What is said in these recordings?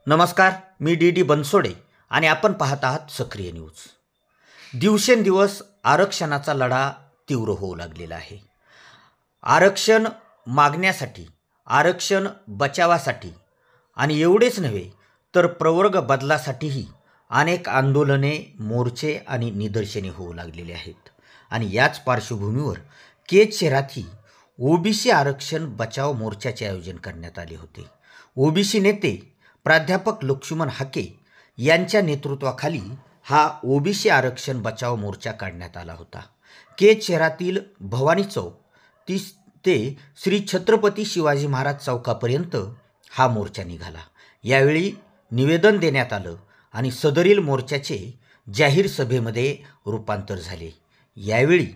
नमस्कार, मी डी बनसोडे आणि आपण पाहत आहात सक्रिय न्यूज। दिवसेंदिवस आरक्षणाचा लढा तीव्र होऊ लागलेला आहे। आरक्षण मागण्यासाठी, आरक्षण बचावासाठी आणि एवढेच नव्हे तर प्रवर्ग बदलासाठीही अनेक आंदोलने, मोर्चे आणि निदर्शने होऊ लागलेले आहेत। आणि याच पार्श्वभूमीवर केज शहरातही ओबीसी आरक्षण बचाव मोर्चाचे आयोजन करण्यात आले होते। ओबीसी नेते प्राध्यापक लक्ष्मण हाके यांच्या नेतृत्वाखाली हा ओबीसी आरक्षण बचाव मोर्चा काढण्यात आला होता। केज शहरातील भवानी चौक ते श्री छत्रपती शिवाजी महाराज चौकापर्यंत हा मोर्चा निघाला। यावेळी निवेदन देण्यात आलं आणि सदरील मोर्चाचे जाहीर सभेमध्ये रूपांतर झाले। यावेळी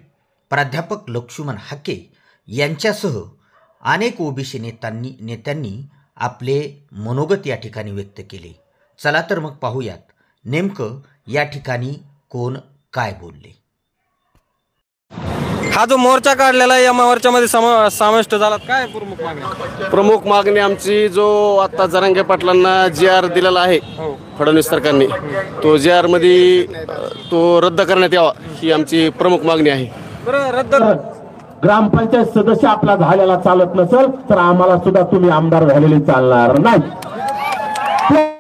प्राध्यापक लक्ष्मण हाके यांच्यासह अनेक ओबीसी नेत्यांनी आपले मनोगत या ठिकाणी व्यक्त केले। चला तर मग पाहूयात नेमकं या ठिकाणी कोण काय बोलले। हा जो मोर्चा काढलेला आहे या मोर्चामध्ये समाविष्ट झाला काय प्रमुख मागणी आमची जो आता जरांगे पाटलांना जी.आर दिलेला आहे फडणवीस सरकारने, तो जी.आर मध्ये तो रद्द करण्यात यावा ही आमची प्रमुख मागणी आहे। रद्द ग्रामपंचायत सदस्य आपला झालेला चालत नसेल तर आम्हाला सुद्धा तुम्ही आमदार झालेले चालणार नाही।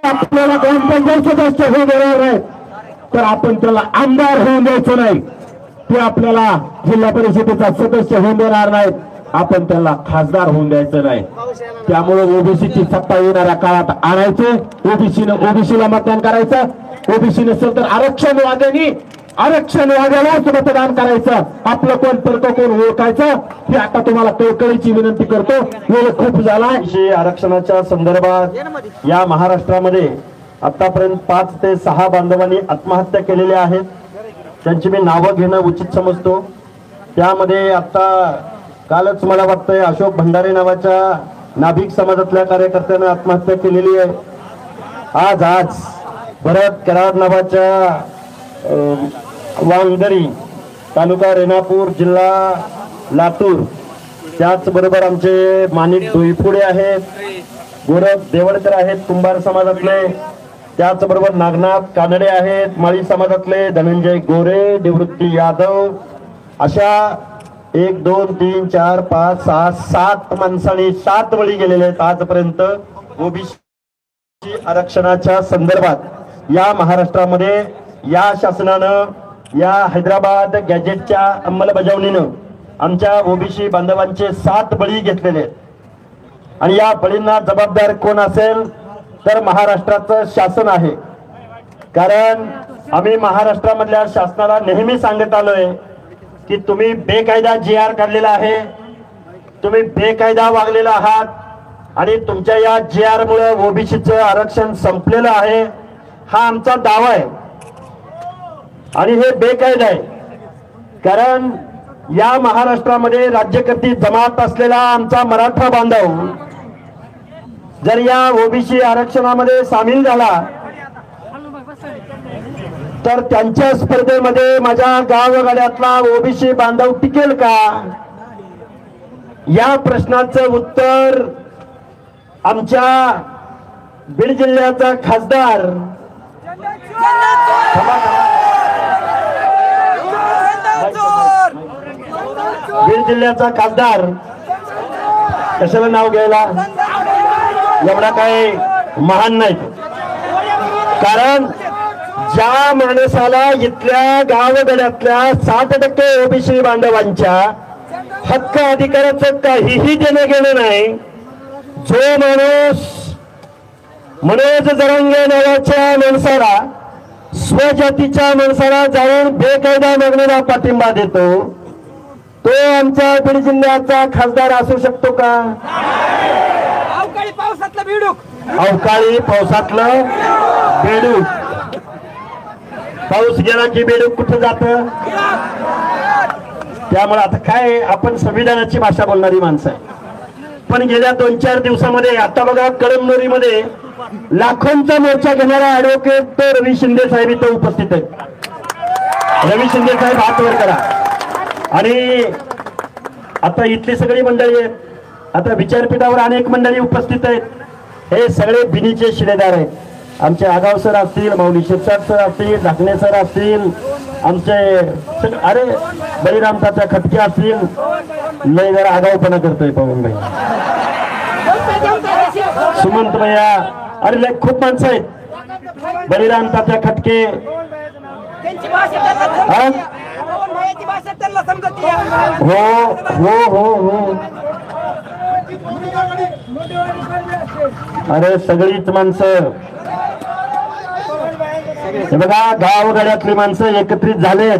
आपल्याला ग्रामपंचायत सदस्य होऊ देणार नाही तर आपण त्याला आमदार होऊन द्यायचं नाही। ते आपल्याला जिल्हा परिषदेचा सदस्य होऊन देणार नाही, आपण त्याला खासदार होऊन द्यायचं नाही। त्यामुळे ओबीसीची सत्ता येणाऱ्या काळात आणायचे, ओबीसीला मतदान करायचं, ओबीसी नसेल तर आरक्षण वाद्यालाच मतदान करायचं। आपलं कोण परतो कोण ओळखायचं हे आता तुम्हाला कळकळीची विनंती करतो। वेळ खूप झाला। आरक्षणाच्या संदर्भात या महाराष्ट्रामध्ये आतापर्यंत 5 ते 6 बांधवांनी आत्महत्या केलेल्या आहेत। त्यांची मी नावं घेणं उचित समजतो। त्यामध्ये आता कालच मला वाटतंय अशोक भंडारे नावाच्या नाभिक समाजातल्या कार्यकर्त्याने आत्महत्या केलेली आहे। आज भरत कराड नावाच्या वांगदरी तालुका रेणापूर जिल्हा लातूर, त्याचबरोबर आमचे माणिक डोईफुडे आहेत, गोरख देवडकर आहेत कुंभार समाजातले, त्याचबरोबर नागनाथ कानडे आहेत माळी समाजातले, धनंजय गोरे, निवृत्ती यादव, अशा 1 2 3 4 5 6 7 माणसांनी 7 बळी गेलेले आहेत आजपर्यंत ओबीसी आरक्षणाच्या संदर्भात। या महाराष्ट्रामध्ये या शासनानं, या हैदराबाद गॅजेटच्या अंमलबजावणीनं आमच्या ओबीसी बांधवांचे 7 बळी घेतलेले आहेत। आणि या बळींना जबाबदार कोण असेल तर महाराष्ट्राचं शासन आहे। कारण आम्ही महाराष्ट्रामधल्या शासनाला नेहमी सांगत आलोय की तुम्ही बेकायदा जी.आर काढलेला आहे, तुम्ही बेकायदा वागलेला आहात आणि तुमच्या या जी.आर मुळे ओबीसीचं आरक्षण संपलेलं आहे हा आमचा दावा आहे। आणि हे बेकायदा आहे कारण या महाराष्ट्रामध्ये राज्यकर्ती जमात असलेला आमचा मराठा बांधव जर या ओबीसी आरक्षणामध्ये सामील झाला तर त्यांच्या स्पर्धेमध्ये माझ्या गावगाड्यातला ओबीसी बांधव टिकेल का? या प्रश्नाचं उत्तर आमच्या बीड जिल्ह्याचा खासदार कशाला नाव घ्यायला एवढा काय महान नाही। कारण ज्या माणसाला इथल्या गावगड्यातल्या 60% ओबीसी बांधवांच्या हक्क अधिकाराचं काहीही देणं घेणं नाही, जो माणूस मनोज जरांगे नावाच्या माणसाला, स्वजातीच्या माणसाला जाऊन बेकायदा मागणीला पाठिंबा देतो, तो आमच्या बीड जिल्ह्याचा खासदार असू शकतो का? अवकाळी पावसातलं बेडूक, पाऊस गेला की बेडूक कुठं जात? त्यामुळे आता काय, आपण संविधानाची भाषा बोलणारी माणसं आहे। पण गेल्या 2-4 दिवसामध्ये आता बघा कळमनुरीमध्ये लाखोंचा मोर्चा घेणारा ऍडव्होकेट रवी शिंदे साहेब इथं उपस्थित आहेत। रवी शिंदे साहेब हात वर करा। आणि आता इथली सगळी मंडळी आहेत, आता विचारपीठावर अनेक मंडळी उपस्थित आहेत। हे सगळे बिनीचे शिलेदार आहेत. आमचे आगाव सर असतील, माऊली शिरसाट सर असतील, ढाकणे सर असतील, आमचे अरे बळीराम तात्या खटके असतील. लय जरा आगाऊपणा करतोय पवन भाई, सुमंत भैया, अरे लय खूप माणसं आहेत. बळीराम तात्या खटके, हो हो हो हो, अरे सगळीच माणसं. हे बघा गावगाड्यातली माणसं एकत्रित झालेत.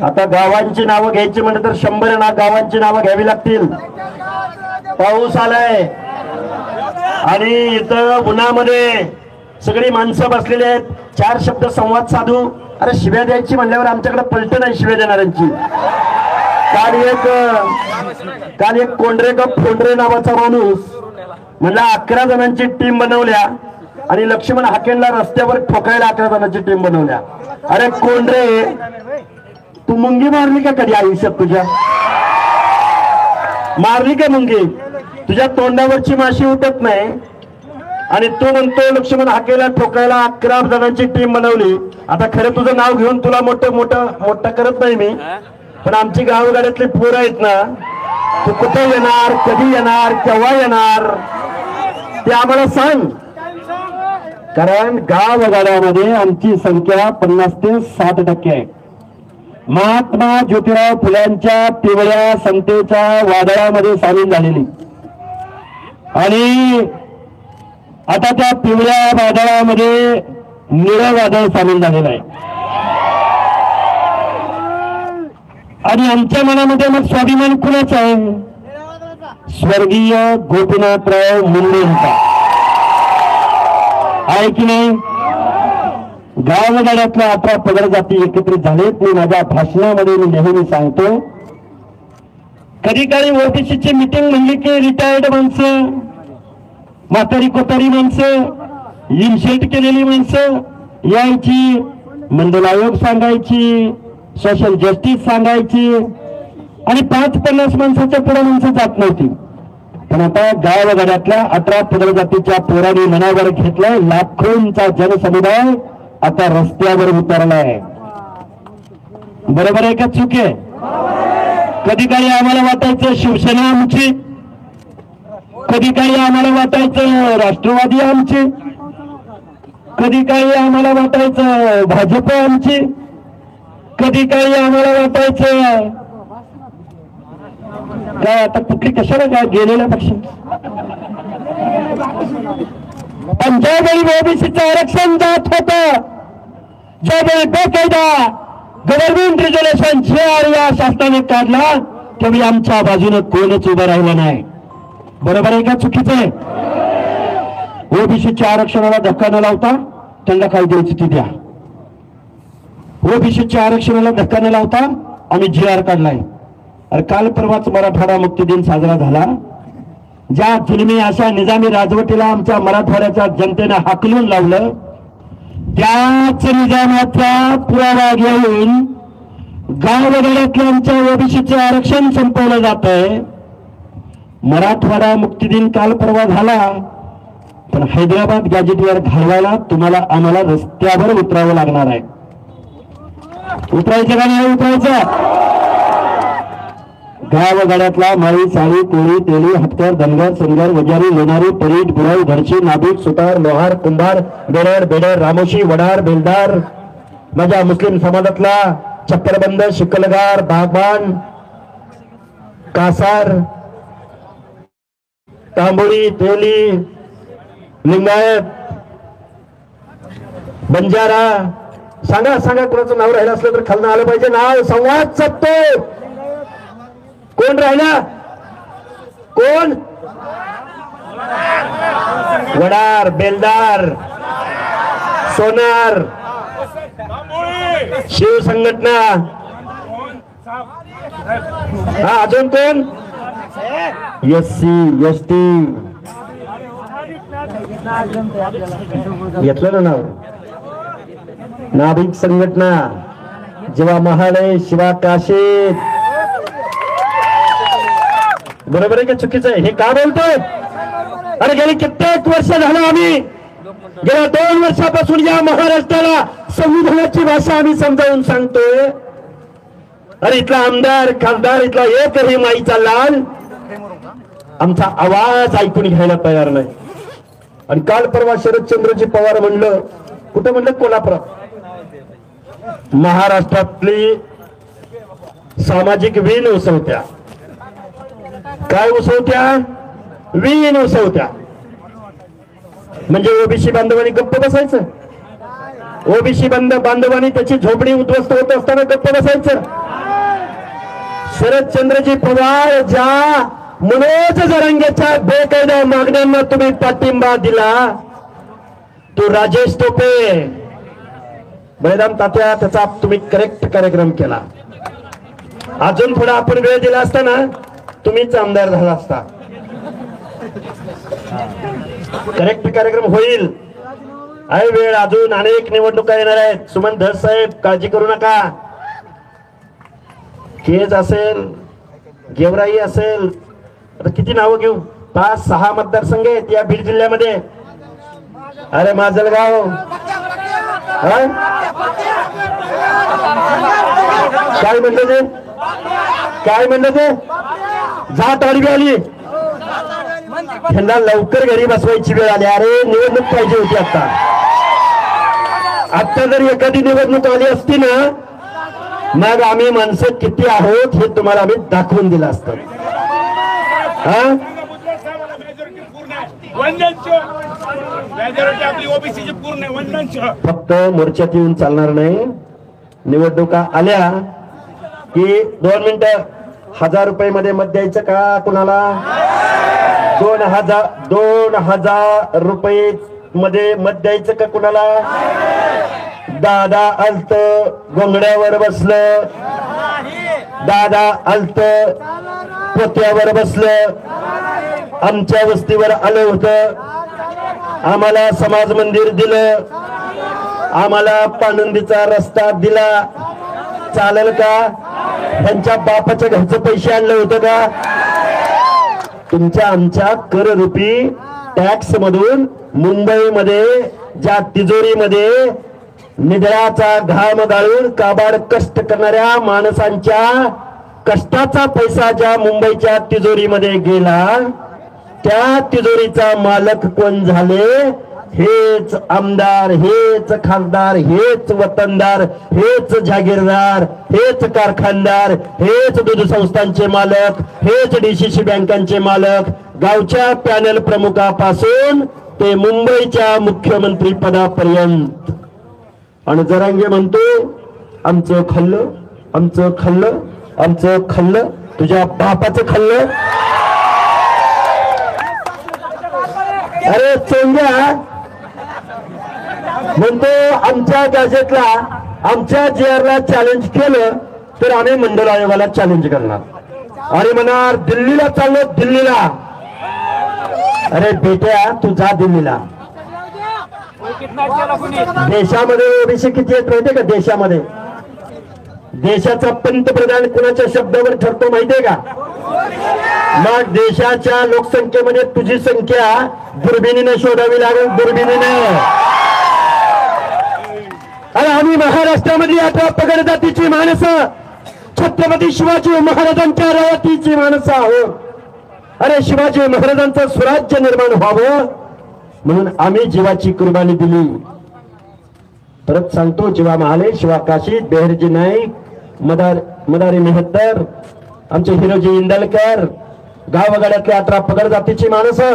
आता गावांची नावं घ्यायची म्हणजे तर 100 गावांची नावं घ्यावी लागतील. पाऊस आलाय आणि इथं उन्हामध्ये सगळी माणसं बसलेली आहेत. 4 शब्द संवाद साधू. अरे शिव्या द्यायची म्हणल्यावर आमच्याकडे पलट नाही शिव्या देणाऱ्यांची. काल एक कोंडरे का फोंडरे नावाचा माणूस म्हणला 11 जणांची टीम बनवल्या आणि लक्ष्मण हाकेंला रस्त्यावर ठोकायला 11 जणांची टीम बनवल्या. अरे कोंडरे, तू मुंगी मारली का कधी आयुष्यात? तुझ्या मारली का मुंगी? तुझ्या तोंडावरची माशी उठत नाही आणि तू म्हणतो लक्ष्मण हाकेला ठोकायला 11 जणांची टीम बनवली. आता खरं तुझं नाव घेऊन तुला मोठं करत नाही मी, पण आमची गावगाड्यातली पोरं आहेत ना, तू कुठे येणार, कधी येणार, केव्हा येणार ते आम्हाला सांग. कारण गावगाड्यामध्ये आमची संख्या 50 ते 60% आहे. महात्मा ज्योतिराव फुल्यांच्या पिवळ्या समतेच्या वादळामध्ये सामील झालेली आणि आता त्या पिवळ्या वादळामध्ये निळं वादळ सामील झालेलं आहे. आणि आमच्या मनामध्ये मग स्वाभिमान कुणाचा आहे? स्वर्गीय गोपीनाथराव मुंडेंचा आहे की नाही? गावगाड्यातल्या 18 पगड जाती एकत्रित झालेत. मी माझ्या भाषणामध्ये मी नेहमी सांगतो, कधी काळी ओबीसीची मीटिंग म्हणली की रिटायर्ड माणसं, म्हातारी कोतारी माणसं, इन्शल्ट केलेली माणसं यायची, मंडल आयोग सांगायची, सोशल जस्टिस सांगायची आणि 5-50 माणसाच्या पुढे माणसं जात नव्हती. पण आता गावगाड्यातल्या 18 पगड जातीच्या पोरांनी मनावर घेतलाय. लाखोंचा जनसमुदाय आता रस्त्यावर उतरलाय. बरोबर आहे का चूक आहे? कधी काळी आम्हाला वाटायचं शिवसेना आमची, कधी काळी आम्हाला वाटायचं राष्ट्रवादी आमची, कधी काळी आम्हाला वाटायचं भाजप आमची, कधी काळी आम्हाला वाटायचं काय आता कुठली कशाला काय गेलेल्या पक्ष. पंजाब आणि ओबीसीचं आरक्षण जात होतं, ज्यावेळी बेकायदा गव्हर्नमेंट रिझर्वेशन या शासनाने काढला त्यावेळी आमच्या बाजूने कोणच उभं राहिलं नाही. बरोबर आहे का चुकीचं आहे? ओबीसीच्या आरक्षणाला धक्का न लावता त्यांना काय द्यायची ती द्या. ओबीसीच्या आरक्षणाला धक्का न लावता आम्ही GR काढलाय. अरे काल परवाच मराठवाडा मुक्ती दिन साजरा झाला. ज्या जुलमी अशा निजामी राजवटीला आमच्या मराठवाड्याच्या जनतेने हाकलून लावलं, त्याच निजामाचा पुरावा घेऊन गावगाड्यातल्या आमच्या ओबीसीचे आरक्षण संपवलं जात आहे. मराठवाडा मुक्ती दिन काल परवा झाला, पण हैदराबाद गॅजेटवर घालवायला तुम्हाला आम्हाला रस्त्यावर उतरावं लागणार आहे. उतरायचं का नाही उतरायचं? गावगाड्यातला माळी, साळी, कोळी, तेली, हत्यार, धनगर, सिंगर, वजारी, लोणारी, परीट, बुराई, घरची, नाभिक, सुतार, लोहार, कुंभार, बेडर, रामोशी, वडार, बेलदार, माझ्या मुस्लिम समाजातला चक्करबंद, शिकलगार, बागबान, कासार, तांबोळी, तेली, लिंगायत, बंजारा, सांगा कोणाचं नाव राहिलं असलं तर खालनं आलं पाहिजे. नाव संवाद साधतो. कोण राहिला? कोण? वडार, बेलदार, सोनार, शिव संघटना, हा अजून कोण? SC ST घेतलं ना नाव. नाभिक संघटना, जेव्हा महालय, शिवा काशीद. बरोबर आहे का चुकीचं आहे? हे का बोलतोय? अरे गेली कित्येक वर्ष झालं आम्ही गेल्या 2 वर्षापासून या महाराष्ट्राला संविधानाची भाषा आम्ही समजावून सांगतोय. अरे इथला आमदार खासदार इथला एकही माईचा लाल आमचा आवाज ऐकून घ्यायला तयार नाही. आणि काल परवा शरदचंद्रजी पवार म्हणलं, कुठं म्हणलं, कोल्हापुरात, महाराष्ट्रातली सामाजिक वीण उसवत्या. काय उसवत्या? वीण उसवत्या. म्हणजे ओबीसी बांधवांनी गप्प बसायचं? ओबीसी बांधवांनी त्याची झोपडी उद्ध्वस्त होत असताना गप्प बसायचं? शरदचंद्रजी पवार ज्या मनोज जरांगेच्या बेकायदा मागण्यांना तुम्ही पाठिंबा दिला, तो राजेश टोपे, बळीराम तात्या, त्याचा तुम्ही करेक्ट कार्यक्रम केला. अजून थोडा आपण वेळ दिला असता ना, तुम्हीच आमदार झाला असता. करेक्ट कार्यक्रम होईल. आहे वेळ, अजून अनेक निवडणुका येणार आहेत. सुमन धस साहेब, काळजी करू नका. केज असेल, गेवराई असेल, आता किती नावं घेऊ, 5-6 मतदारसंघ आहेत या बीड जिल्ह्यामध्ये. अरे माजलगाव, काय म्हणलं ते, काय म्हणलं ते, जात आडवी आली, त्यांना लवकर घरी बसवायची वेळ आली. अरे निवडणूक पाहिजे होती आता जर एखादी निवडणूक आली असती ना, मग आम्ही माणसं किती आहोत हे तुम्हाला आम्ही दाखवून दिलं असतं. फक्त मोर्चात येऊन चालणार नाही. निवडणुका आल्या की 2 मिनिटं 1000 रुपये मध्ये मत द्यायचं का कुणाला? 2000 रुपये मध्ये मत द्यायचं का कुणाला? दादा आलत गोंगड्यावर बसलं, दादा आलत पोत्यावर बसलं, आमच्या वस्तीवर आलं होतं, आम्हाला समाज मंदिर दिलं, आम्हाला पाणंदीचा रस्ता दिला. चालेल का? त्यांच्या बापाच्या घरचं पैसे आणलं होतं का? तुमच्या आमच्या कररूपी टॅक्स मधून मुंबईमध्ये ज्या तिजोरीमध्ये निधळाचा घाम गाळून काबाड कष्ट करणाऱ्या माणसांच्या कष्टाचा पैसा ज्या मुंबईच्या तिजोरीमध्ये गेला, त्या तिजोरीचा मालक कोण झाले? हेच आमदार, हेच खासदार, हेच वतनदार, हेच जागीरदार, हेच कारखानदार, हेच दूध संस्थांचे मालक, हेच डीसीसी बँकांचे मालक, गावच्या पॅनल प्रमुखापासून ते मुंबईच्या मुख्यमंत्री पदापर्यंत. आणि जरांगे म्हणतो आमचं खाल्लं, आमचं खाल्लं, आमचं खाल्लं. तुझ्या बापाचं खाल्लं? अरे चोंग्या म्हणतो आमच्या गॅजेटला, आमच्या जीआरला चॅलेंज केलं तर आम्ही मंडल आयोगाला चॅलेंज करणार. अरे म्हणणार दिल्लीला चाललो, दिल्लीला. अरे बेट्या तू जा दिल्लीला. देशामध्ये ओबीसी किती आहेत माहितीये का? देशामध्ये देशाचा पंतप्रधान कुणाच्या शब्दावर ठरतो माहितीये का? मग देशाच्या लोकसंख्येमध्ये तुझी संख्या दुर्बिणीने शोधावी लागेल, दुर्बिणीने. अरे आम्ही महाराष्ट्रामध्ये 18 पगड जातीची माणसं, छत्रपती शिवाजी महाराजांच्या रवातीची माणसं आहोत. अरे शिवाजी महाराजांचं स्वराज्य निर्माण व्हावं म्हणून आम्ही जीवाची कुर्बानी दिली. परत सांगतो, जीवा महाले, शिवा काशी, बेहरजी नाईक, मदारी मेहत्तर, आमचे हिरोजी इंदलकर, गावगाड्यातले 18 पगड जातीची माणसं,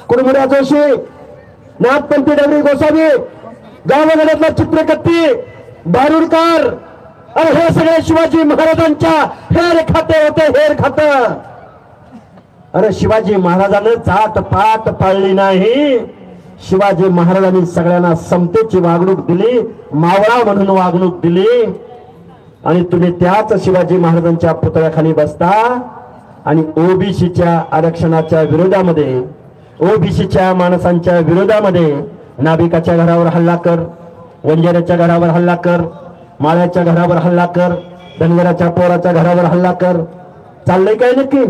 कुडमुड्या जोशी, नाथपंथी डबरी गोसावी, गावगाड्यातला चित्रकत्ती, बारुडकर. अरे हे सगळे शिवाजी महाराजांच्या हेर खाते होते, हेर खात. अरे शिवाजी महाराजांनी जात पात पाळली नाही. शिवाजी महाराजांनी सगळ्यांना समतेची वागणूक दिली, मावळा म्हणून वागणूक दिली. आणि तुम्ही त्याच शिवाजी महाराजांच्या पुतळ्याखाली बसता आणि ओबीसीच्या आरक्षणाच्या विरोधामध्ये, ओबीसीच्या माणसांच्या विरोधामध्ये नाभिकाच्या घरावर हल्ला कर, वंजाऱ्याच्या घरावर हल्ला कर, माळ्याच्या घरावर हल्ला कर, धनगराच्या पोराच्या घरावर हल्ला कर. चाललंय काय नक्की?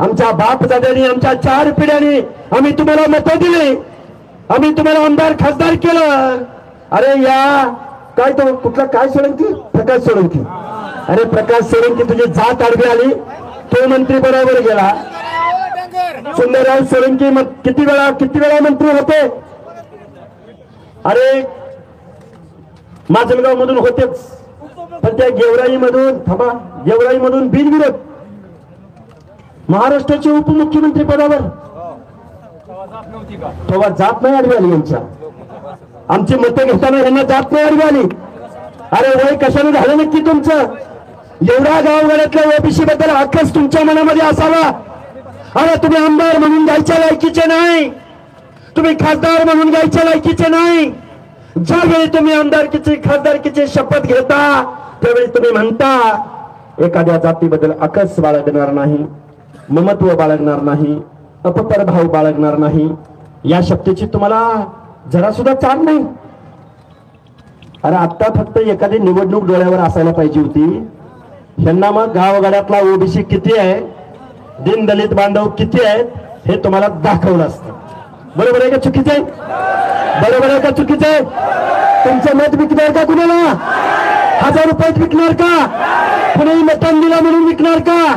आमच्या बापदाद्यांनी, आमच्या 4 पिढ्यांनी आम्ही तुम्हाला मतं दिली, आम्ही तुम्हाला आमदार खासदार केलं. अरे या काय तो कुठला काय सोळंकी, प्रकाश सोळंकी. अरे प्रकाश सोळंकी तुझी जात आडवी आली, तो मंत्री बरोबर गेला. सुंदरराव सोळंकी मग किती वेळा मंत्री होते. अरे माजलगाव मधून होतेच, पण त्या गेवराई मधून बिनविरोध महाराष्ट्राचे उपमुख्यमंत्री पदावर तेव्हा जात नाही आडवी आली. यांच्या आमची मतं घेताना यांना जात नाही आडवी आली. अरे वय कशाने झालं नक्की तुमचं? एवढा गावगाड्यातल्या ओबीसी बद्दल हक्कच तुमच्या मनामध्ये असावा. अरे तुम्ही आमदार म्हणून जायच्या लायकीचे नाही, तुम्ही खासदार म्हणून जायच्या लायकीचे नाही. ज्यावेळी तुम्ही आमदारकीची खासदारकीची शपथ घेता त्यावेळी तुम्ही म्हणता एखाद्या जातीबद्दल अकस बाळगणार नाही, ममत्व बाळगणार नाही, अपपर भाव बाळगणार नाही. या शब्दाची तुम्हाला जरा सुद्धा चाल नाही. अरे आता फक्त एखादी निवडणूक डोळ्यावर असायला पाहिजे होती. यांना मग गावगाड्यातला ओबीसी किती आहे, दीनदलित बांधव किती आहेत हे तुम्हाला दाखवलं असतं. बरोबर आहे का चुकीचं आहे? बरोबर आहे का चुकीचं आहे? तुमचं मत विकणार का कुणाला? 1000 रुपयात विकणार का? कुणी मटण दिला म्हणून विकणार का?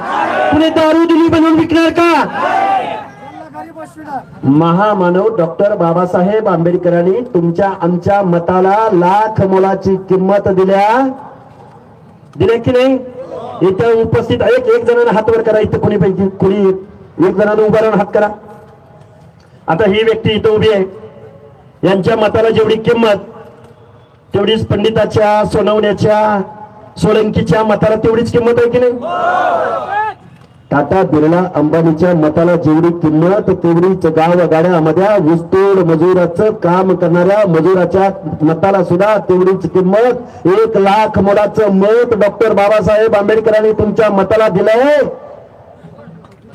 कुणी दारू दिली म्हणून विकणार का? महामानव डॉक्टर बाबासाहेब आंबेडकरांनी तुमच्या आमच्या मताला लाख मोलाची किंमत दिल्या की नाही? इथं उपस्थित एक जणांना हात वर करा. इथं कोणी पैकी कोणी एक जणांना उभा राहून हात करा. आता ही व्यक्ती इथं उभी आहे, यांच्या मताला जेवढी किंमत तेवढीच पंडिताच्या, सोनवण्याच्या, सोळंकीच्या मताला तेवढीच किंमत आहे की नाही? टाटा बिर्ला अंबानीच्या मताला जेवढी किंमत तेवढीच गावगाड्यामध्ये ऊसतोड मजुराचं काम करणाऱ्या मजुराच्या मताला सुद्धा तेवढीच किंमत. 1 लाख मोलाचं मत डॉक्टर बाबासाहेब आंबेडकरांनी तुमच्या मताला दिलंय.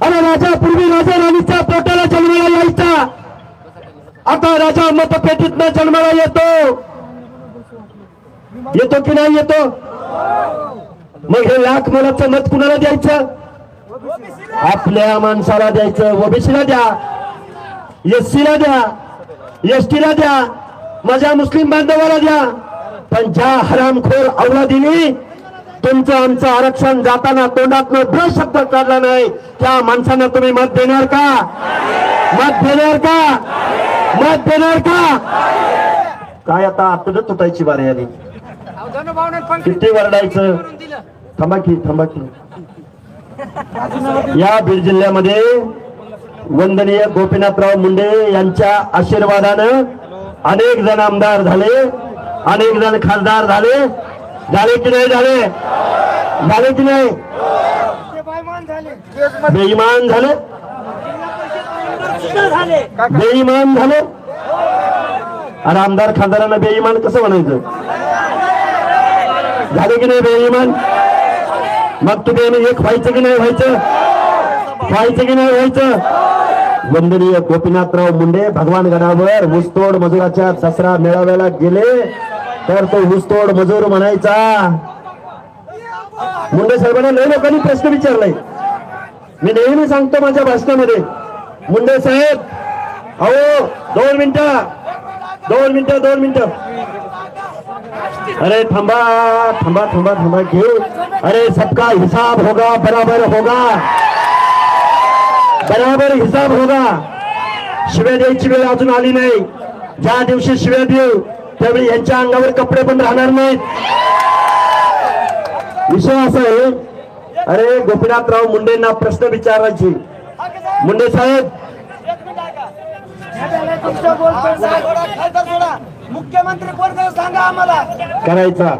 अरे राजा पूर्वी राजा राणीच्या पोटाला जन्माला यायचा, आता राजा मतपेटीतनं जन्माला येतो की नाही येतो? मग हे लाख मोलाचं मत कुणाला द्यायचं? आपल्या माणसाला द्यायचं. ओबीसीला द्या, एससीला द्या, एसटीला द्या, माझ्या मुस्लिम बांधवाला द्या. पण ज्या हरामखोर अवलादीने तुमचं आमचं आरक्षण जाताना तोंडातनं द शब्द काढला नाही त्या माणसांना तुम्ही मत देणार का? मत देणार का? मत देणार का? काय आता आतड तुटायची बारी आली. किती वरडायचं? थांबा की. या बीड जिल्ह्यामध्ये वंदनीय गोपीनाथराव मुंडे यांच्या आशीर्वादानं अनेक जण आमदार झाले, अनेक जण खासदार झाले की नाही? झाले की नाही? बेईमान झाले. आणि आमदार खासदारांना बेईमान कसं म्हणायचं? झाले की नाही बेईमान? मग तुम्ही एक व्हायचं की नाही व्हायचं? वंदनीय गोपीनाथराव मुंडे भगवानगडावर ऊसतोड मजुराच्या दसरा मेळाव्याला गेले तर तो ऊसतोड मजूर म्हणायचा. मुंडे साहेबांना लय लोकांनी प्रश्न विचारलाय. मी नेहमी सांगतो माझ्या भाषणामध्ये, मुंडे साहेब अहो 2 मिनिटं. अरे थांबा घेऊ. अरे सबका हिसाब होगा, बराबर हिसाब होगा. शिव्या द्यायची वेळ अजून आली नाही. ज्या दिवशी शिव्या देऊ त्यावेळी यांच्या अंगावर कपडे पण राहणार नाहीत. विषय असा आहे. अरे गोपीनाथराव मुंडेंना प्रश्न विचारायचे. मुंडे साहेब मुख्यमंत्री कोण सांगा आम्हाला करायचा.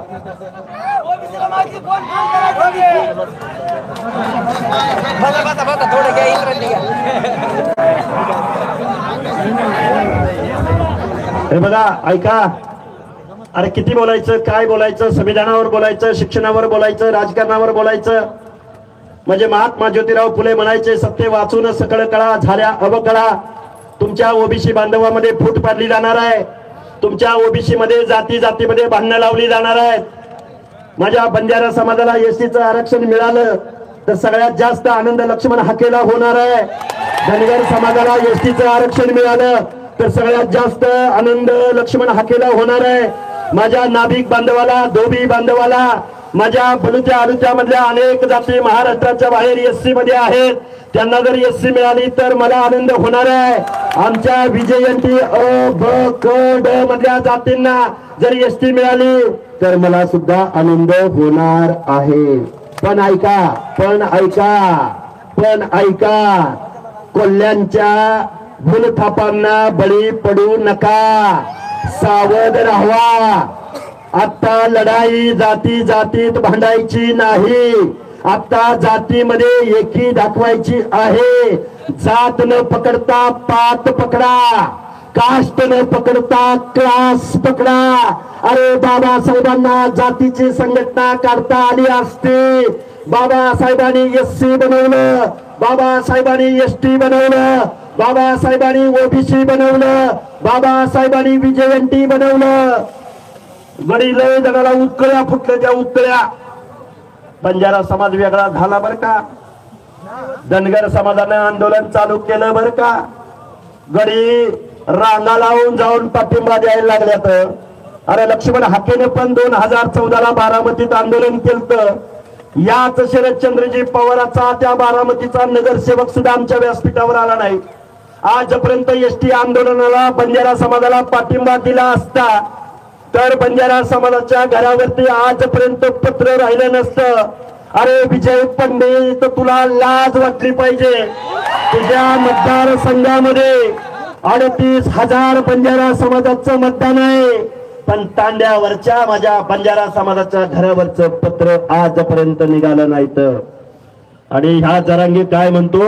हे बघा ऐका. अरे किती बोलायचं, काय बोलायचं? संविधानावर बोलायचं, शिक्षणावर बोलायचं, राजकारणावर बोलायचं. म्हणजे महात्मा ज्योतिराव फुले म्हणायचे, सत्य वाचून सकळ कळा झाल्या अवकळा. तुमच्या ओबीसी बांधवामध्ये फूट पाडली जाणार आहे. तुमच्या ओबीसी मध्ये जातीमध्ये भांडणं लावली जाणार आहेत. माझ्या बंजारा समाजाला एसटीचं आरक्षण मिळालं तर सगळ्यात जास्त आनंद लक्ष्मण हाकेला होणार आहे. धनगर समाजाला एसटीचं आरक्षण मिळालं तर सगळ्यात जास्त आनंद लक्ष्मण हाकेला होणार आहे. माझ्या नाभिक बांधवाला, धोबी बांधवाला, माझ्या बलुत्या आलुत्या मधल्या अनेक जाती महाराष्ट्राच्या बाहेर एससी मध्ये आहेत, त्यांना जर एससी मिळाली तर मला आनंद होणार आहे. आमच्या विजयंती अ ब क ड मधल्या जातींना जर एसटी मिळाली तर मला सुद्धा आनंद होणार आहे. पण ऐका, कोल्ह्यांच्या भूलथापांना बळी पडू नका, सावध राहावा. आता लढाई जातीत भांडायची नाही, आता जातीमध्ये एकी दाखवायची आहे. जात न पकडता पात पकडा, कास्ट न पकडता क्लास पकडा. अरे बाबासाहेबांना जातीची संघटना काढता आली असते. बाबासाहेबांनी एससी बनवलं, बाबासाहेबांनी एसटी बनवलं, बाबासाहेबांनी ओबीसी बनवलं, बाबासाहेबांनी विजयंती बनवलं. गडी लय जगाला उकळ्या फुटल्या, त्या उकळ्या. बंजारा समाज वेगळा झाला बर का, धनगर समाजाने आंदोलन चालू केलं बर का. गडी रांगा लावून जाऊन पाठिंबा द्यायला लागल्यात. अरे लक्ष्मण हाकेने पण 2014 बारामतीत आंदोलन केलं. याच शरदचंद्रजी पवाराचा त्या बारामतीचा नगरसेवक सुद्धा आमच्या व्यासपीठावर आला नाही. आजपर्यंत एसटी आंदोलनाला बंजारा समाजाला पाठिंबा दिला असता तर बंजारा समाजाच्या घरावरती आजपर्यंत पत्र राहिलं नसतं. अरे विजय पंडित, तुला लाज वाटली पाहिजे. तुझ्या मतदारसंघामध्ये 38,000 बंजारा समाजाचं मतदान आहे, पण तांड्यावरच्या माझ्या बंजारा समाजाच्या घरावरचं पत्र आजपर्यंत निघालं नाहीत. आणि ह्या जरांगे काय म्हणतो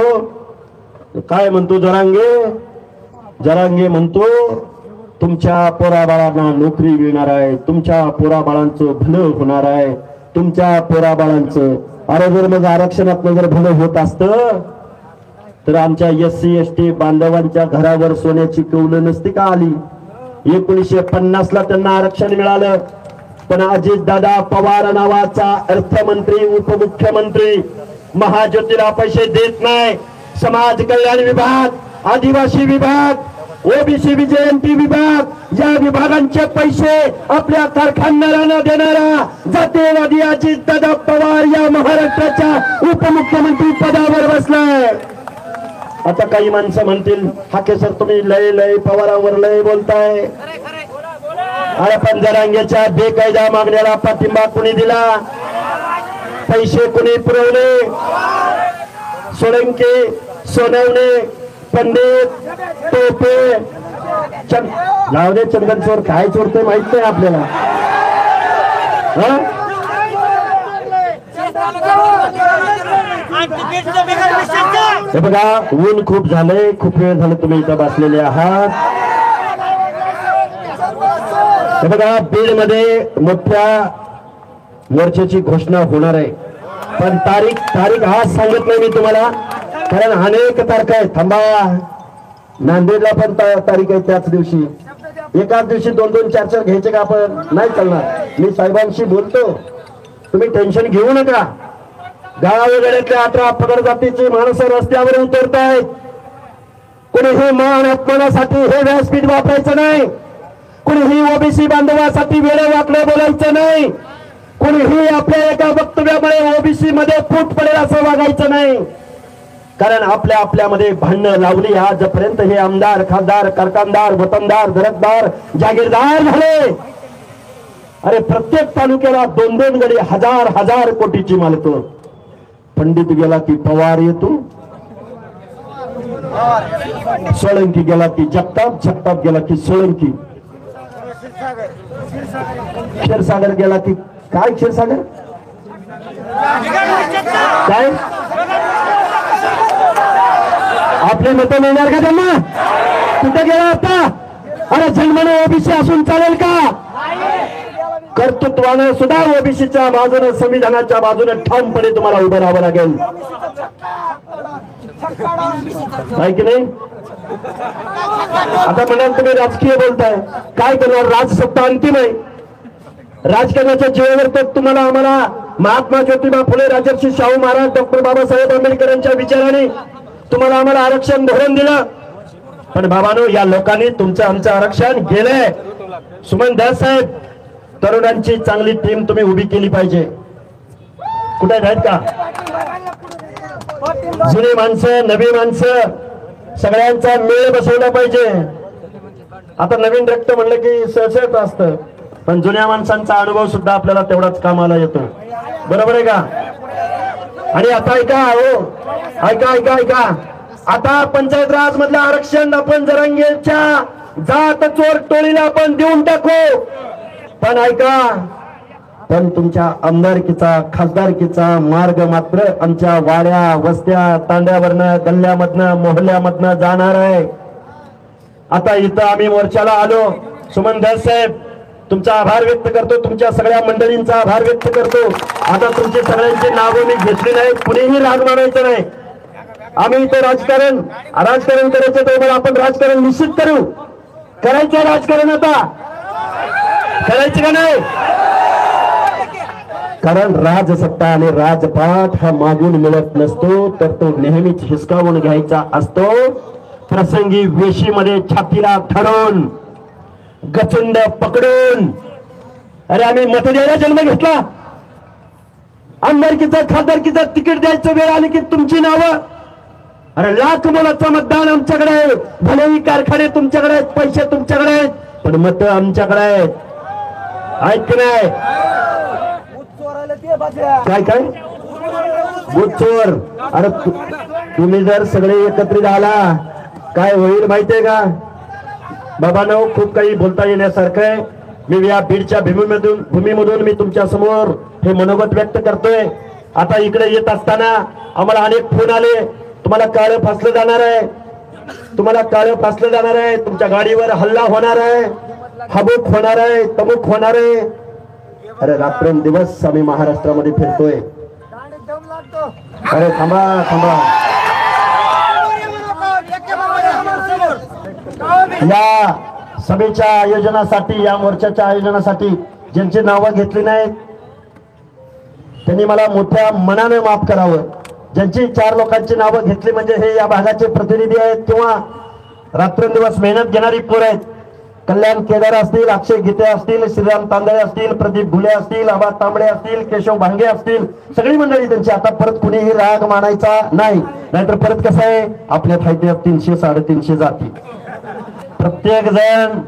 जरांगे म्हणतो तुमच्या पोराबाळांना नोकरी मिळणार आहे, तुमच्या पोराबाळांचं भलं होणार आहे, तुमच्या पोराबाळांचं. अरे जर मग आरक्षणातलं जर भलं होत असतं तर आमच्या एससी एसटी बांधवांच्या घरावर सोन्याची कौलं नसती का आली? 1950 ला त्यांना आरक्षण मिळालं, पण अजितदादा पवार नावाचा अर्थमंत्री, उपमुख्यमंत्री महाज्योतीला पैसे देत नाही. समाज कल्याण विभाग, आदिवासी विभाग, ओबीसी विजयंती विभाग, या विभागांचे पैसे आपल्या कारखानदारांना देणारा जातीयवादी अजितदादा पवार या महाराष्ट्राच्या उपमुख्यमंत्री पदावर बसलाय. आता काही माणसं म्हणतील, हाके सर तुम्ही लय पवारांवर लय बोलताय. अरे पण जरांगेच्या बेकायदा मागण्याला पाठिंबा कुणी दिला? पैसे कुणी पुरवले? सोळंके, सोनवणे, पंडित, टोपे, लावले चंदन चोर काय चोरते माहित नाही आपल्याला. हे बघा, ऊन खूप झालंय, खूप वेळ झालं तुम्ही इथं बसलेले आहात. हे बघा, बीड मध्ये मोठ्या मोर्चाची घोषणा होणार आहे, पण तारीख आज सांगत नाही मी तुम्हाला, कारण अनेक तारखा आहेत. थांबा, नांदेडला पण तारीख आहे त्याच दिवशी. एकाच दिवशी 2-2, 4-4 घ्यायचे का आपण? नाही चालणार. मी साहेबांशी बोलतो, तुम्ही टेन्शन घेऊ नका. गावावगैरेतल्या 18 पगड जातीची माणसं रस्त्यावर उतरतायत. कुणीही मान अपमानासाठी हे व्यासपीठ वापरायचं नाही, कुणीही ओबीसी बांधवासाठी वेळ वाकडं बोलायचं नाही, कुणीही आपल्या एका वक्तव्यामुळे ओबीसी मध्ये फूट पडेल असं वागायचं नाही. कारण आपल्यामध्ये भांडणं लावली आजपर्यंत हे आमदार, खासदार, कारखानदार, वतनदार, दरकदार, जागीरदार झाले. अरे प्रत्येक तालुक्याला 2-2 गडी, हजार कोटीची मालक. पंडित गेला की पवार येतो, सोळंकी गेला की जगताप गेला की सोळंकी, क्षीरसागर गेला की काय? क्षीरसागर काय? आपले मत मिळणार का त्यांना? कुठे गेला आता? अरे जन्माने ओबीसी असून चालेल का? कर्तृत्वानं सुद्धा ओबीसीच्या बाजूने, संविधानाच्या बाजूने ठामपणे तुम्हाला उभं राहावं लागेल, काय की नाही? आता म्हणाल तुम्ही राजकीय बोलताय, काय करणार? राजसत्ता अंतिम आहे. राजकारणाच्या जीवावर तर तुम्हाला आम्हाला महात्मा ज्योतिबा फुले, राजर्षी शाहू महाराज, डॉक्टर बाबासाहेब आंबेडकरांच्या विचाराने तुम्हाला आम्हाला आरक्षण धोरण दिलं. पण बाबांनो, या लोकांनी तुमचं आमचं आरक्षण गेलंय. सुमन दास साहेब, तरुणांची चांगली टीम तुम्ही उभी केली पाहिजे. कुठे आहेत का? जुनी माणसं, नवी माणसं, सगळ्यांचा मेळ बसवला पाहिजे. आता नवीन रक्त म्हणलं की सहसत असतं, पण जुन्या माणसांचा अनुभव सुद्धा आपल्याला तेवढाच कामाला येतो. बरोबर आहे का? आणि आता ऐका, हो ऐका ऐका ऐका, आता पंचायत राज मधलं आरक्षण आपण जरांगेच्या जात चोर टोळीला आपण देऊन टाकू. पण ऐका, पण तुमच्या आमदारकीचा, खासदारकीचा मार्ग मात्र आमच्या वाड्या, वस्त्या, तांड्यावरनं, गल्ल्यामधनं, मोहल्ल्यामधनं जाणार आहे. आता इथं आम्ही मोर्चाला आलो. सुमन दास साहेब, तुमचा आभार व्यक्त करतो, तुमच्या सगळ्या मंडळींचा आभार व्यक्त करतो. आता तुमची सगळ्यांची नावं मी घेतली नाही, कुणीही राग मानायचं नाही. आम्ही इथं राजकारण करायचं तर आपण राजकारण निश्चित करू. करायचं राजकारण आता करायचं का नाही? कारण राजसत्ता आणि राजपाठ हा मागून मिळत नसतो, तर तो नेहमीच हिसकावून घ्यायचा असतो. प्रसंगी वेशीमध्ये छातीला धरून, गचुंड पकडून. अरे आम्ही मत द्यायला जन्म घेतला. आमदारकीचं, खासदारकीचं तिकीट द्यायचं वेळ आली की तुमची नावं. अरे लाख मोलाचं मतदान आमच्याकडे आहे, भलेही कारखाने तुमच्याकडे आहेत, पैसे तुमच्याकडे आहेत, पण मत आमच्याकडे आहेत. आहेत की नाही? काय काय बुचोर? अरे तुम्ही जर सगळे एकत्रित आला काय होईल माहितीये का बाबांनो? खूप काही बोलता येण्यासारखं आहे. मी या बीडच्या भूमीमधून मी तुमच्या समोर हे मनोगत व्यक्त करतोय. आता इकडे येत असताना आम्हाला अनेक फोन आले, तुम्हाला काळं फासलं जाणार आहे, तुम्हाला काळं फासलं जाणार आहे, तुमच्या गाडीवर हल्ला होणार आहे, हबूक होणार आहे, तमुक होणार आहे. अरे रात्रंदिवस आम्ही महाराष्ट्रामध्ये फिरतोय. अरे थांबा थांबा, या सभेच्या आयोजनासाठी, या मोर्चाच्या आयोजनासाठी ज्यांची नावं घेतली नाहीत त्यांनी मला मोठ्या मनाने माफ करावं. ज्यांची 4 लोकांची नावं घेतली म्हणजे हे या भागाचे प्रतिनिधी आहेत किंवा रात्रंदिवस मेहनत घेणारी पोर आहेत. कल्याण केदार असतील, अक्षय गीते असतील, श्रीराम तांदळे असतील, प्रदीप घुले असतील, आबा तांबडे असतील, केशव भांगे असतील, सगळी मंडळी त्यांची. आता परत कुणीही राग मानायचा नाही, नाहीतर परत कसं आहे, आपल्या फायद्यात 300 350 जाती. प्रत्येक जण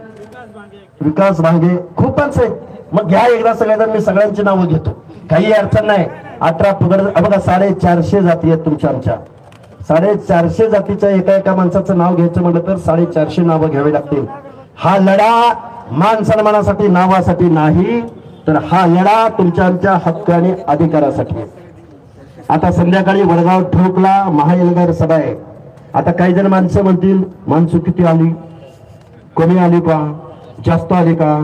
विकास भांगे खूपच आहे. मग घ्या एकदा सगळेजण, मी सगळ्यांची नावं घेतो, काही अडचण नाही. 18 पगड बघा, 450 जाती आहेत तुमच्या आमच्या. 450 जातीच्या एका माणसाचं नाव घ्यायचं म्हटलं तर 450 नावं घ्यावी लागतील. हा लढा मान सन्मानासाठी, नावासाठी नाही, तर हा लढा तुमच्या आमच्या हक्क आणि अधिकारासाठी. आता संध्याकाळी वडगाव ठोकला महाएल्गार सभा आहे. आता काही जण माणसं म्हणतील, माणसं किती आली, कमी आली का, जास्त आली का?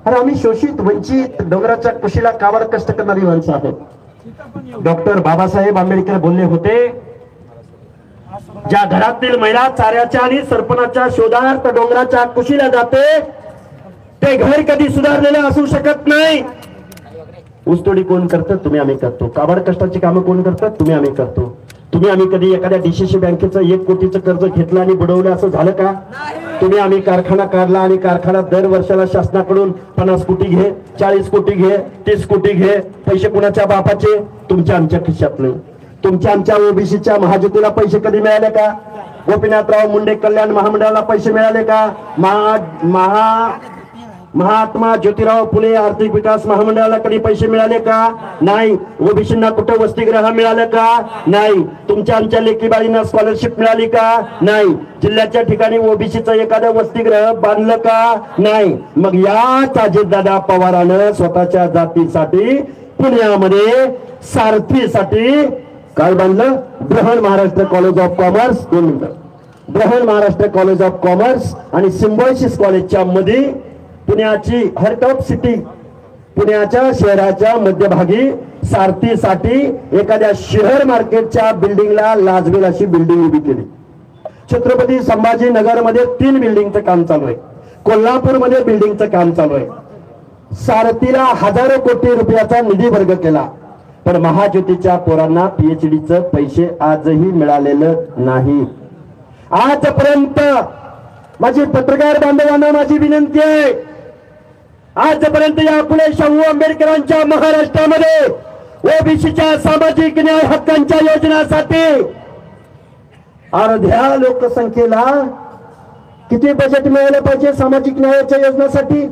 अरे आम्ही शोषित, वंचित, डोंगराच्या कुशीला काबाड कष्ट करणारी माणसं आहोत. डॉक्टर बाबासाहेब आंबेडकर बोलले होते, ज्या घरातील महिला चाऱ्याच्या आणि सरपणाच्या शोधार्थ डोंगराच्या कुशीला जाते ते घर कधी सुधारलेलं असू शकत नाही. ऊसतोडी कोण करतं? तुम्ही आम्ही करतो. काबाड कष्टाची कामं कोण करतात? तुम्ही आम्ही करतो. तुम्ही आम्ही कधी एखाद्या DCC बँकेचं 1 कोटीचं कर्ज घेतलं आणि बुडवलं असं झालं का? तुम्ही आम्ही कारखाना काढला आणि कारखाना दर वर्षाला शासनाकडून 50 कोटी घे, 40 कोटी घे, 30 कोटी घे. पैसे कुणाच्या बापाचे? तुमच्या आमच्या खिशातले. तुमच्या आमच्या ओबीसीच्या महाज्योतीला पैसे कधी मिळाले का? गोपीनाथराव मुंडे कल्याण महामंडळाला पैसे मिळाले का? महात्मा ज्योतिराव फुले आर्थिक विकास महामंडळाला कधी पैसे मिळाले का? नाही. ओबीसींना कुठं वसतिगृह मिळालं का? नाही. तुमच्या आमच्या लेकीबाळींना स्कॉलरशिप मिळाली का? नाही. जिल्ह्याच्या ठिकाणी ओबीसीचं एखादं वसतिगृह बांधलं का? नाही. मग याच अजितदादा पवारानं स्वतःच्या जातीसाठी पुण्यामध्ये सारथीसाठी काय बांधलं? Brihan Maharashtra college of commerce. 2 मिनिटं. Brihan Maharashtra college of commerce आणि सिम्बॉयसिस कॉलेजच्या मध्ये पुण्याची हर्टॉप सिटी, पुण्याच्या शहराच्या मध्यभागी सारथीसाठी एखाद्या शहर मार्केटच्या बिल्डिंगला लाजवेल अशी बिल्डिंग उभी केली. छत्रपती संभाजीनगर मध्ये 3 बिल्डिंगचं काम चालू आहे. कोल्हापूरमध्ये बिल्डिंगचं काम चालू आहे. सारथीला हजारो कोटी रुपयाचा निधी वर्ग केला. पण महाज्योतीच्या पोरांना PhDचं पैसे आजही मिळालेलं नाही. आजपर्यंत माझी पत्रकार बांधवांना माझी विनंती आहे, आजपर्यंत या फुले शाहू आंबेडकरांच्या महाराष्ट्रामध्ये ओबीसीच्या सामाजिक न्याय हक्कांच्या योजनासाठी अर्ध्या लोकसंख्येला किती बजेट मिळालं पाहिजे? सामाजिक न्यायाच्या योजनासाठी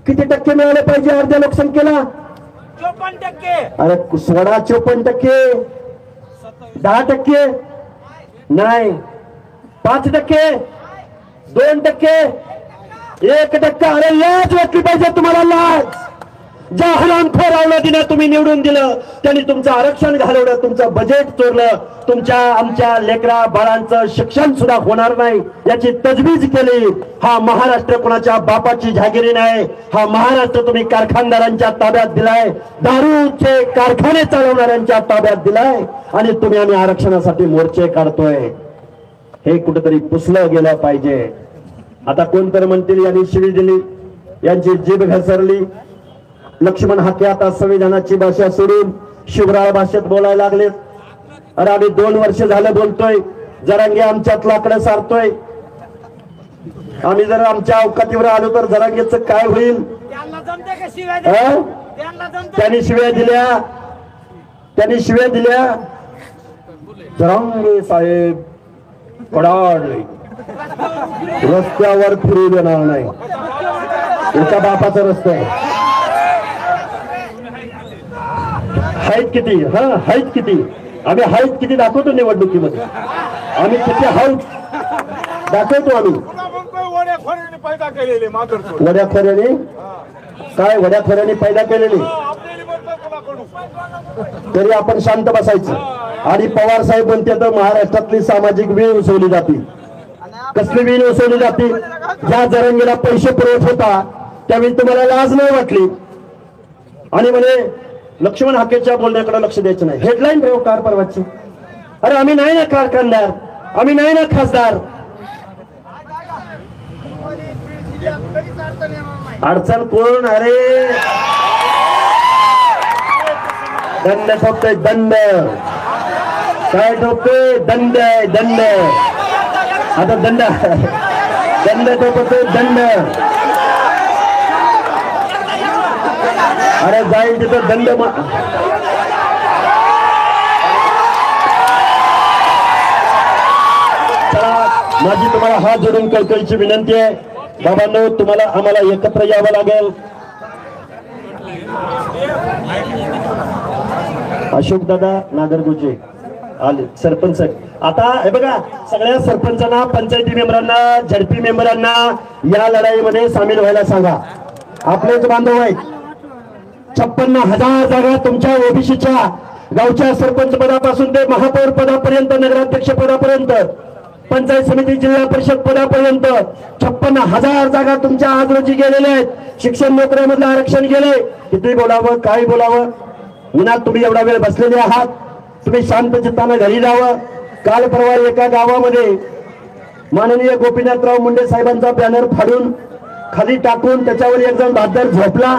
किती टक्के मिळाले पाहिजे अर्ध्या लोकसंख्येला? 54%. अरे 54%, 10%, नाही 5%, 2%, 1%. अरे लाज वाटली पाहिजे तुम्हाला, लाज. ज्या हरामखोर अवलादीला तुम्ही निवडून दिलं त्यांनी तुमचं आरक्षण घालवलं, तुमचं बजेट चोरलं, तुमच्या आमच्या लेकरा बाळांचं शिक्षण सुद्धा होणार नाही याची तजवीज केली. हा महाराष्ट्र कोणाच्या बापाची जागिरी नाही, हा महाराष्ट्र तुम्ही कारखानदारांच्या ताब्यात दिलाय, दारूचे कारखाने चालवणाऱ्यांच्या ताब्यात दिलाय आणि तुम्ही आम्ही आरक्षणासाठी मोर्चे काढतोय. हे कुठेतरी पुसलं गेलं पाहिजे. आता कोणतरी म्हणतील यांनी शिवी दिली, यांची जीभ घसरली. लक्ष्मण हाके आता संविधानाची भाषा सोडून शिवराळ भाषेत बोलायला लागले. अरे आम्ही 2 वर्ष झालं बोलतोय, जरांगे आमच्यात लाकडं सारतोय. आम्ही जर आमच्या अवकातीवर आलो तर जरांगेचं काय होईल? त्यांना जमते का शिव्या द्यायला? त्यांना जमते. त्यांनी शिव्या दिल्या. जरांगे साहेब कडाडले, रस्त्यावर फिरू देणार नाही. तुमच्या बापाचा रस्ता आहे. हाईट किती? हाईट किती? आम्ही हाईट किती दाखवतो निवडणुकीमध्ये. आम्ही किती हाईट दाखवतो. आम्ही वड्याखोऱ्याने काय वड्याखोऱ्याने पैदा केलेली, तरी आपण शांत बसायचं. आणि पवार साहेब म्हणते तर महाराष्ट्रातली सामाजिक वीण उसवली जाते. कसली वीण उसवली जाते? ज्या जरंगीला पैसे पुरवत होता त्यावेळी तुम्हाला लाज नाही वाटली. आणि म्हणे लक्ष्मण हाकेच्या बोलण्याकडे लक्ष द्यायचं नाही. हेडलाईन ठेव कार परवाची. अरे आम्ही नाही ना कारखानदार, आम्ही नाही ना खासदार. अडचण कोण? अरे दंड ठोकतोय, दंड. काय ठोकतोय? दंड. दंड. आता दंड दंड ठोकतोय, दंड. अरे जाईल तिथं दंड. चला, माझी तुम्हाला हात जोडून कळकळीची विनंती आहे, बाबांनो तुम्हाला आम्हाला एकत्र यावं लागेल. अशोक दादा नागरगोजे आले, सरपंच. आता हे बघा, सगळ्या सरपंचांना, पंचायती मेंबरांना, झडपी मेंबरांना या लढाईमध्ये सामील व्हायला सांगा. आपलेच बांधव आहेत. 56,000 जागा तुमच्या ओबीसीच्या गावच्या सरपंच पदापासून ते महापौर पदापर्यंत, नगराध्यक्ष पदापर्यंत, पंचायत समिती, जिल्हा परिषद पदापर्यंत 56,000 जागा तुमच्या आज रोजी गेलेल्या आहेत. शिक्षण नोकऱ्यामधलं आरक्षण गेले. किती बोलावं, काय बोलावं? उन्हात तुम्ही एवढा वेळ बसलेले आहात. तुम्ही शांत चित्तानं घरी जावं. काल परवा एका गावामध्ये माननीय गोपीनाथराव मुंडे साहेबांचा बॅनर फाडून खाली टाकून त्याच्यावर एक जण बहादर झोपला.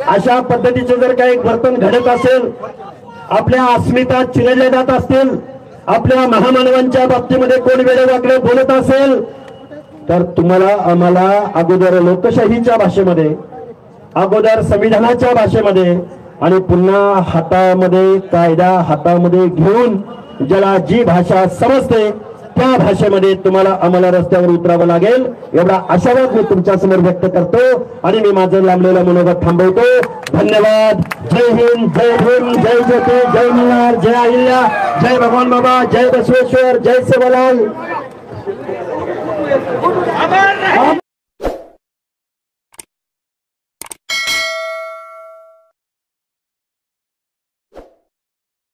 अशा पद्धतीचे जर काही वर्तन घडत असेल, आपल्या अस्मिता चिरले जात असतील, आपल्या महामानवांच्या बाबतीमध्ये कोण वेडेवाकडे बोलत असेल, तर तुम्हाला आम्हाला अगोदर लोकशाहीच्या भाषेमध्ये, अगोदर संविधानाच्या भाषेमध्ये आणि पुन्हा हातामध्ये कायदा हातामध्ये घेऊन ज्याला जी भाषा समजते त्या भाषेमध्ये तुम्हाला आम्हाला रस्त्यावर उतरावं लागेल. एवढा आशावाद मी तुमच्या समोर व्यक्त करतो आणि मी माझं लांबलेलं मनोगत थांबवतो. धन्यवाद. जय हिंद, जय भीम, जय ज्योती, जय मल्हार, जय अहिल्या, जय भगवान बाबा, जय बसवेश्वर, जय सेवालाल.